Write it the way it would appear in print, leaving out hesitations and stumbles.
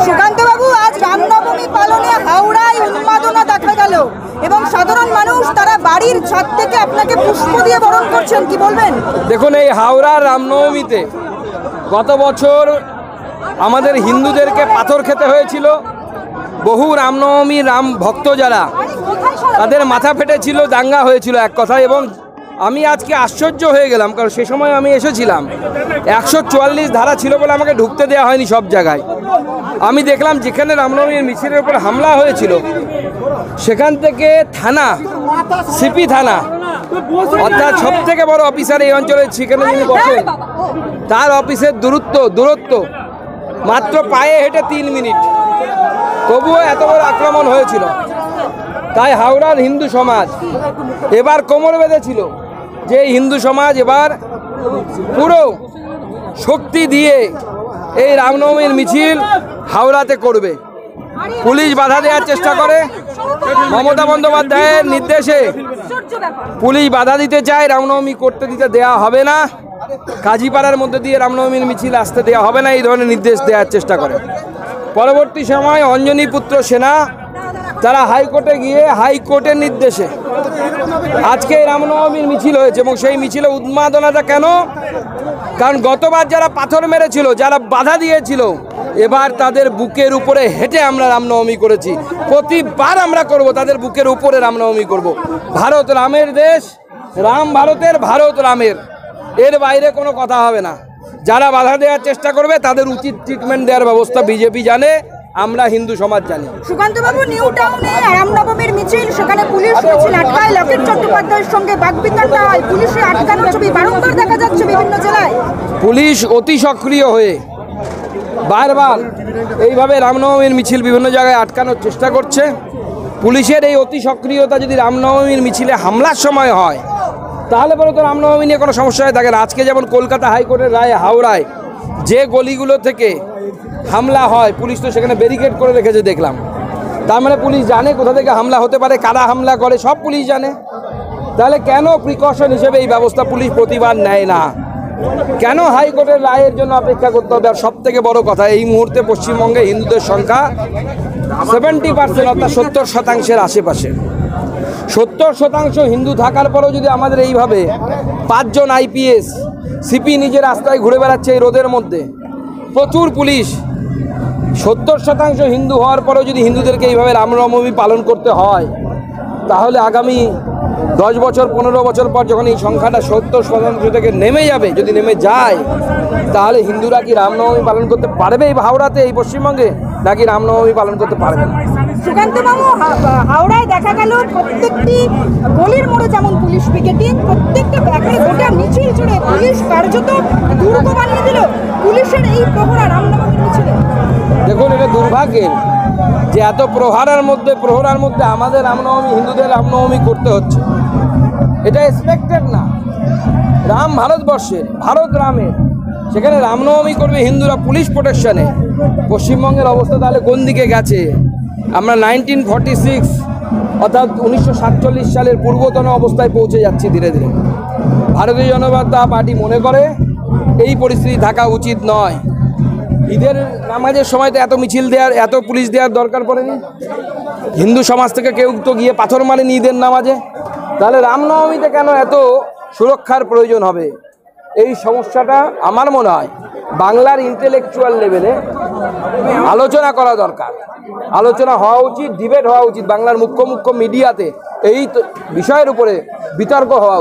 সুকান্তবাবু, আজ রামনবমী পালনে হাওড়ায় উন্মাদনা দেখা গেল এবং সাধারণ মানুষ তারা বাড়ির ছাদ থেকে আপনাকে পুষ্প দিয়ে বরণ করছেন, কি বলবেন? দেখুন, এই হাওড়ার রামনবমীতে গত বছর আমাদের হিন্দুদেরকে পাথর খেতে হয়েছিল। বহু রামনবমী রাম ভক্ত যারা, তাদের মাথা ফেটেছিল, দাঙ্গা হয়েছিল এক কথায়। এবং আমি আজকে আশ্চর্য হয়ে গেলাম, কারণ সে সময় আমি এসেছিলাম, 144 ধারা ছিল বলে আমাকে ঢুকতে দেওয়া হয়নি সব জায়গায়। আমি দেখলাম যেখানে রামনবমীর মিছিলের উপর হামলা হয়েছিল সেখান থেকে থানা, সিপি থানা, অর্থাৎ সব থেকে বড় অফিসার এই অঞ্চলে সেখানে যিনি বসেন, তার অফিসের দূরত্ব মাত্র পায়ে হেঁটে 3 মিনিট, তবুও এত বড় আক্রমণ হয়েছিল। তাই হাওড়ার হিন্দু সমাজ এবার কোমর বেঁধেছিল যে হিন্দু সমাজ এবার পুরো শক্তি দিয়ে এই রামনবমীর মিছিল হাওড়াতে করবে। পুলিশ বাধা দেওয়ার চেষ্টা করে, মমতা বন্দ্যোপাধ্যায়ের নির্দেশে পুলিশ বাধা দিতে চায়, রামনবমী করতে দিতে দেওয়া হবে না, কাজীপাড়ার মধ্যে দিয়ে রামনবমীর মিছিল আসতে দেওয়া হবে না, এই ধরনের নির্দেশ দেওয়ার চেষ্টা করে। পরবর্তী সময় অঞ্জনী পুত্র সেনা তারা হাইকোর্টে গিয়ে হাইকোর্টের নির্দেশে আজকে রামনবমীর মিছিল হয়েছে। এবং সেই মিছিলে উন্মাদনাটা কেন? কারণ গতবার যারা পাথর মেরেছিল, যারা বাধা দিয়েছিল, এবার তাদের বুকের উপরে হেঁটে আমরা রামনবমী করেছি। প্রতিবার আমরা করব, তাদের বুকের উপরে রামনবমী করব। ভারত রামের দেশ, রাম ভারতের, ভারত রামের, এর বাইরে কোনো কথা হবে না। যারা বাধা দেওয়ার চেষ্টা করবে তাদের উচিত ট্রিটমেন্ট দেওয়ার ব্যবস্থা বিজেপি জানে, আমরা হিন্দু সমাজ জানি। সুকান্তবাবু, নিউ টাউনে রামনবমীর মিছিল, সেখানে পুলিশ মিছিল আটকায়, লকেট চট্টোপাধ্যায়ের সঙ্গে বাকবিতণ্ডা হয়, পুলিশে আটকানোর ছবি বারংবার দেখা যাচ্ছে বিভিন্ন জেলায়। পুলিশ অতি সক্রিয় হয়ে বারবার এইভাবে রামনবমীর মিছিল বিভিন্ন জায়গায় আটকানোর চেষ্টা করছে। পুলিশের এই অতি সক্রিয়তা যদি রামনবমীর মিছিলে হামলার সময় হয়, তাহলে পরে তো রামনবমী নিয়ে কোনো সমস্যা হয়ে থাকে না। আজকে যেমন কলকাতা হাইকোর্টের রায়ে হাওড়ায় যে গলিগুলো থেকে হামলা হয়, পুলিশ তো সেখানে ব্যারিকেড করে রেখেছে দেখলাম। তার মানে পুলিশ জানে কোথা থেকে হামলা হতে পারে, কারা হামলা করে, সব পুলিশ জানে। তাহলে কেন প্রিকশন হিসেবে এই ব্যবস্থা পুলিশ প্রতিবার নেয় না? কেন হাইকোর্টের রায়ের জন্য অপেক্ষা করতে হবে? আর সব থেকে বড় কথা, এই মুহূর্তে পশ্চিমবঙ্গে হিন্দুদের সংখ্যা 70%, অর্থাৎ 70% আশেপাশে। 70% হিন্দু থাকার পরেও যদি আমাদের এইভাবে 5 জন IPS সিপি নিজের রাস্তায় ঘুরে বেড়াচ্ছে এই রোদের মধ্যে, প্রচুর পুলিশ, 70% হিন্দু হওয়ার পরেও যদি হিন্দুদেরকে এইভাবে রামনবমী পালন করতে হয়, তাহলে আগামী 10 বছর 15 বছর পর যখন এই সংখ্যাটা 70% থেকে নেমে যাবে, যদি নেমে যায়, তাহলে হিন্দুরা কি রামনবমী পালন করতে পারবে এই হাওড়াতে, এই পশ্চিমবঙ্গে, নাকি রামনবমী পালন করতে পারবে না? সুকান্তবাবু, হাওড়ায় দেখা গেল প্রত্যেকটি গলির মোড়ে যেমন পুলিশ পিকেটিং, প্রত্যেকটা ব্যাপারে গোটা মিছিল জুড়ে পুলিশ কার্যত দুর্গ বানিয়ে দিল পুলিশের এই প্রহরা রামনবমীর মিছিলে। দেখুন, এটা দুর্ভাগ্যের যে এত প্রহরার মধ্যে আমাদের রামনবমী, হিন্দুদের রামনবমী করতে হচ্ছে। এটা এক্সপেক্টেড না। রাম ভারতবর্ষের, ভারত রামের, সেখানে রামনবমী করবে হিন্দুরা পুলিশ প্রোটেকশনে। পশ্চিমবঙ্গের অবস্থা তাহলে কোন দিকে গেছে? আমরা 1946 অর্থাৎ 1947 সালের পূর্বতন অবস্থায় পৌঁছে যাচ্ছি ধীরে ধীরে। ভারতীয় জনতা পার্টি মনে করে এই পরিস্থিতি থাকা উচিত নয়। ঈদের নামাজের সময় তো এত মিছিল দেওয়ার, এত পুলিশ দেওয়ার দরকার পড়েনি। হিন্দু সমাজ থেকে কেউ তো গিয়ে পাথর মারেনি ঈদের নামাজে, তাহলে রামনবমীতে কেন এত সুরক্ষার প্রয়োজন হবে? এই সমস্যাটা আমার মনে হয় বাংলার ইন্টেলেকচুয়াল লেভেলে আলোচনা করা দরকার, আলোচনা হওয়া উচিত, ডিবেট হওয়া উচিত। বাংলার মুখ্য মিডিয়াতে এই বিষয়ের উপরে বিতর্ক হওয়া উচিত।